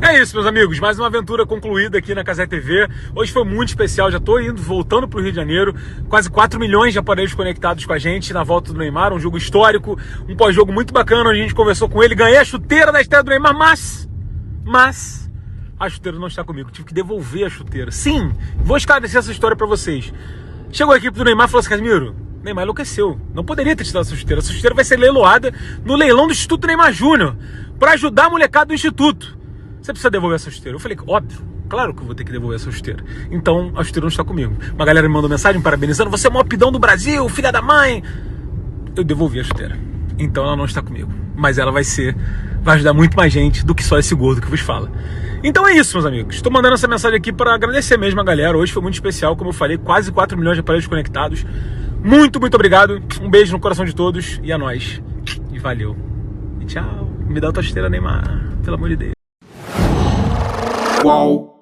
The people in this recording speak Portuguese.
É isso, meus amigos, mais uma aventura concluída aqui na Cazé TV. Hoje foi muito especial, já tô voltando pro Rio de Janeiro. Quase 4 milhões de aparelhos conectados com a gente na volta do Neymar, um jogo histórico, um pós-jogo muito bacana, onde a gente conversou com ele, ganhei a chuteira da estreia do Neymar, mas a chuteira não está comigo, tive que devolver a chuteira. Sim, vou esclarecer essa história pra vocês. Chegou a equipe do Neymar e falou assim: Casimiro, Neymar enlouqueceu, não poderia ter te dado essa chuteira vai ser leiloada no leilão do Instituto Neymar Júnior, pra ajudar a molecada do Instituto. Você precisa devolver essa chuteira. Eu falei, óbvio, claro que eu vou ter que devolver essa chuteira. Então, a chuteira não está comigo. Uma galera me mandou mensagem parabenizando, você é o maior pidão do Brasil, filha da mãe. Eu devolvi a chuteira. Então, ela não está comigo. Mas ela vai ajudar muito mais gente do que só esse gordo que vos fala. Então é isso, meus amigos. Estou mandando essa mensagem aqui para agradecer mesmo a galera. Hoje foi muito especial, como eu falei, quase 4 milhões de aparelhos conectados. Muito, muito obrigado. Um beijo no coração de todos e a nós. E valeu. E tchau. Me dá a tua chuteira, Neymar. Pelo amor de Deus. Qual?